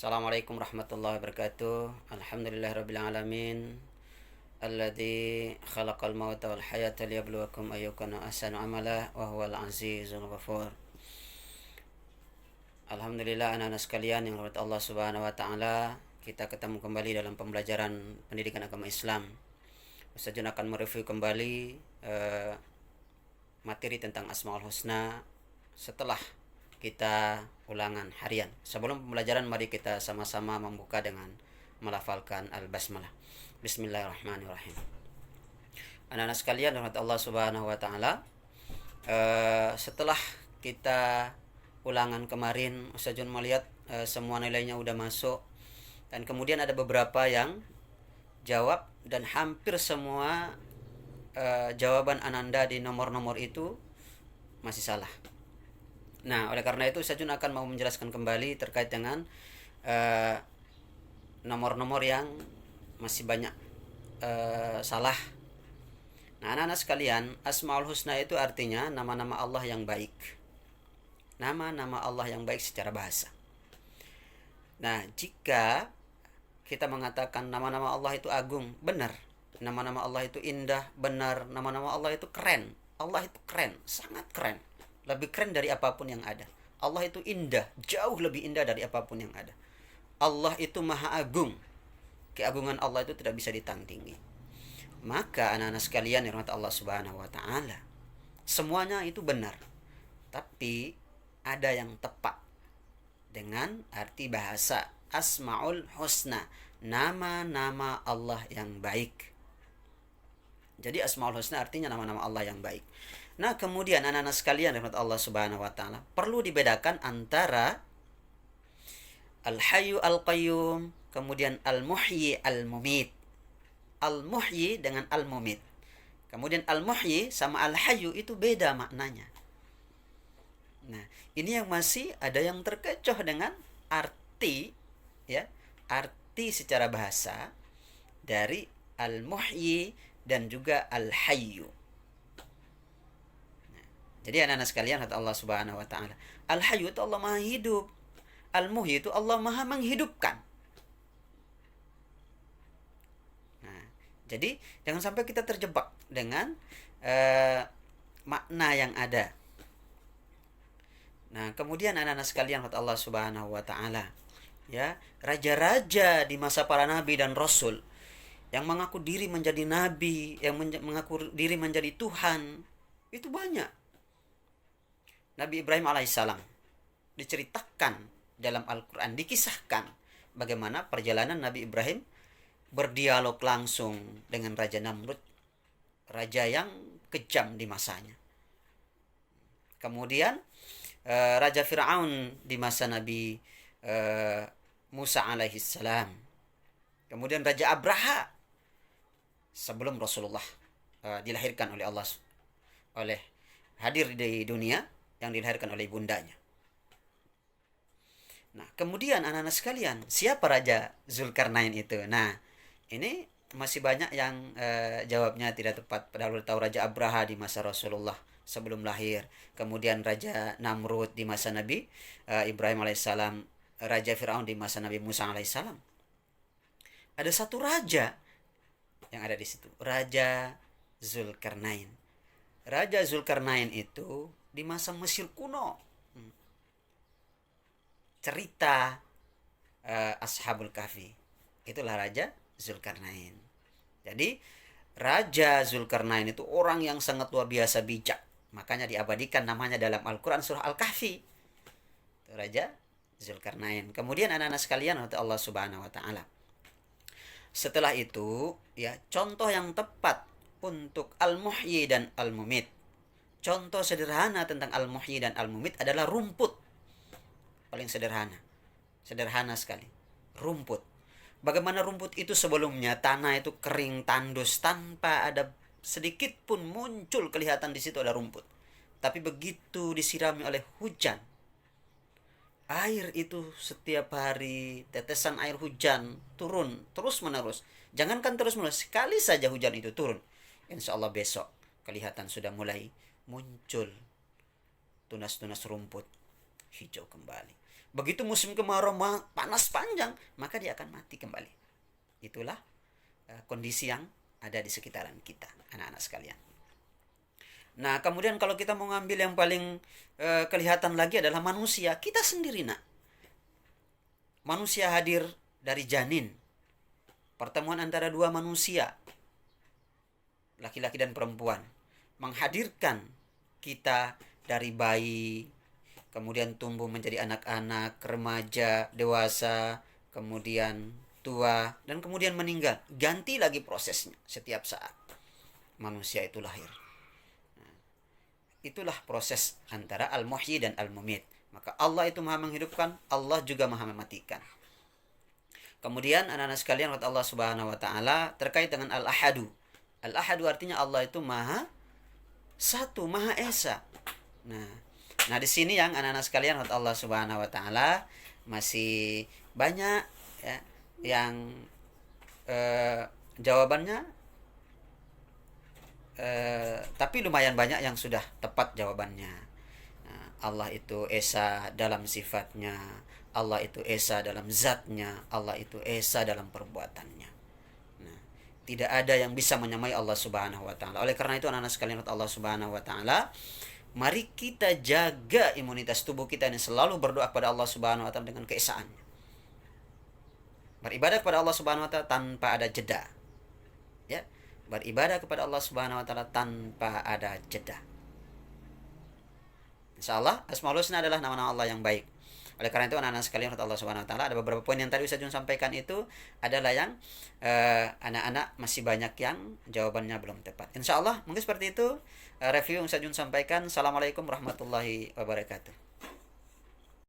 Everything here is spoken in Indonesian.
Assalamualaikum warahmatullahi wabarakatuh. Alhamdulillahirabbil alamin. Alladzi khalaqal mauta wal hayata liyabluwakum ayyukum ahsanu amala wa huwal azizul ghafur. Alhamdulillah anak-anak sekalian yang rahmat Allah Subhanahu wa taala, kita ketemu kembali dalam pembelajaran pendidikan agama Islam. Ustaz Jun akan mereview kembali materi tentang Asmaul Husna setelah kita ulangan harian. Sebelum pembelajaran, mari kita sama-sama membuka dengan melafalkan Al-Basmalah. Bismillahirrahmanirrahim. Anak-anak sekalian rahmat Allah Subhanahu wa taala, setelah kita ulangan kemarin, Ustaz Jun melihat semua nilainya udah masuk, dan kemudian ada beberapa yang jawab dan hampir semua jawaban Ananda di nomor-nomor itu masih salah. Nah, oleh karena itu Ustaz Jun akan mau menjelaskan kembali terkait dengan nomor-nomor yang masih banyak salah. Nah, anak-anak sekalian, Asmaul Husna itu artinya nama-nama Allah yang baik. Nama-nama Allah yang baik secara bahasa. Nah, jika kita mengatakan nama-nama Allah itu agung, benar. Nama-nama Allah itu indah, benar. Nama-nama Allah itu keren. Allah itu keren, sangat keren. Lebih keren dari apapun yang ada. Allah itu indah, jauh lebih indah dari apapun yang ada. Allah itu maha agung. Keagungan Allah itu tidak bisa ditandingi. Maka anak-anak sekalian yang rahmat Allah Subhanahu wa taala, semuanya itu benar. Tapi ada yang tepat dengan arti bahasa Asmaul Husna, nama-nama Allah yang baik. Jadi Asmaul Husna artinya nama-nama Allah yang baik. Nah, kemudian anak-anak sekalian rahmat Allah Subhanahu wa taala, perlu dibedakan antara Al-Hayyu Al-Qayyum, kemudian Al-Muhyi Al-Mumit. Al-Muhyi dengan Al-Mumit. Kemudian Al-Muhyi sama Al-Hayyu itu beda maknanya. Nah, ini yang masih ada yang terkecoh dengan arti, ya, arti secara bahasa dari Al-Muhyi dan juga Al-Hayyu. Jadi anak-anak sekalian kata Allah Subhanahu wa taala, Al-Hayyu itu Allah Maha hidup. Al-Muhyi itu Allah Maha menghidupkan. Nah, jadi jangan sampai kita terjebak dengan makna yang ada. Nah, kemudian anak-anak sekalian kata Allah Subhanahu wa taala, ya, raja-raja di masa para nabi dan rasul yang mengaku diri menjadi nabi, yang mengaku diri menjadi Tuhan, itu banyak. Nabi Ibrahim alaihissalam diceritakan dalam Al-Quran, dikisahkan bagaimana perjalanan Nabi Ibrahim berdialog langsung dengan Raja Namrud, raja yang kejam di masanya. Kemudian Raja Fir'aun di masa Nabi Musa alaihissalam. Kemudian Raja Abraha sebelum Rasulullah dilahirkan oleh Allah, oleh hadir di dunia, yang dilahirkan oleh ibundanya. Nah, kemudian anak-anak sekalian, siapa Raja Zulkarnain itu? Nah, ini masih banyak yang jawabnya tidak tepat. Padahal tahu Raja Abraha di masa Rasulullah sebelum lahir. Kemudian Raja Namrud di masa Nabi Ibrahim alaihissalam. Raja Fir'aun di masa Nabi Musa alaihissalam. Ada satu raja yang ada di situ, Raja Zulkarnain. Raja Zulkarnain itu di masa Mesir kuno. Cerita Ashabul Kahfi. Itulah Raja Zulkarnain. Jadi Raja Zulkarnain itu orang yang sangat luar biasa bijak. Makanya diabadikan namanya dalam Al-Quran surah Al-Kahfi. Itu Raja Zulkarnain. Kemudian anak-anak sekalian Allah Subhanahu wa taala, setelah itu, ya, contoh yang tepat untuk Al-Muhyi dan Al-Mumit. Contoh sederhana tentang Al-Muhyi dan Al-Mumit adalah rumput. Paling sederhana. Sederhana sekali. Rumput. Bagaimana rumput itu sebelumnya tanah itu kering, tandus, tanpa ada sedikit pun muncul kelihatan di situ ada rumput. Tapi begitu disirami oleh hujan, air itu setiap hari, tetesan air hujan turun terus-menerus. Jangankan terus-menerus, sekali saja hujan itu turun, insya Allah besok kelihatan sudah mulai muncul tunas-tunas rumput hijau kembali. Begitu musim kemarau panas panjang, maka dia akan mati kembali. Itulah kondisi yang ada di sekitaran kita, anak-anak sekalian. Nah, kemudian kalau kita mau ngambil yang paling kelihatan lagi adalah manusia. Kita sendiri, nak. Manusia hadir dari janin. Pertemuan antara dua manusia, laki-laki dan perempuan, menghadirkan kita dari bayi, kemudian tumbuh menjadi anak-anak, remaja, dewasa, kemudian tua, dan kemudian meninggal. Ganti lagi prosesnya setiap saat manusia itu lahir. Itulah proses antara al-muhyi dan al-mumit. Maka Allah itu maha menghidupkan, Allah juga maha mematikan. Kemudian anak-anak sekalian, kata Allah Subhanahu wa taala terkait dengan al-ahadu. Al-ahadu artinya Allah itu maha satu, maha esa. Nah di sini yang anak-anak sekalian, kata Allah Subhanahu wa taala masih banyak ya yang jawabannya, tapi lumayan banyak yang sudah tepat jawabannya. Nah, Allah itu esa dalam sifatnya, Allah itu esa dalam zatnya, Allah itu esa dalam perbuatannya. Nah, tidak ada yang bisa menyamai Allah Subhanahu wa taala. Oleh karena itu anak-anak sekalian Allah Subhanahu wa taala, mari kita jaga imunitas tubuh kita ini, selalu berdoa kepada Allah Subhanahu wa taala dengan keesaannya. Beribadah kepada Allah Subhanahu wa taala tanpa ada jeda. Ya, beribadah kepada Allah Subhanahu wa taala tanpa ada jeda. Insyaallah Asmaul Husna adalah nama-nama Allah yang baik. Oleh karena itu anak-anak sekalian Allah Subhanahu wa taala, ada beberapa poin yang tadi Ustaz Jun sampaikan itu adalah yang anak-anak masih banyak yang jawabannya belum tepat. Insyaallah mungkin seperti itu review yang Ustaz Jun sampaikan. Assalamualaikum warahmatullahi wabarakatuh.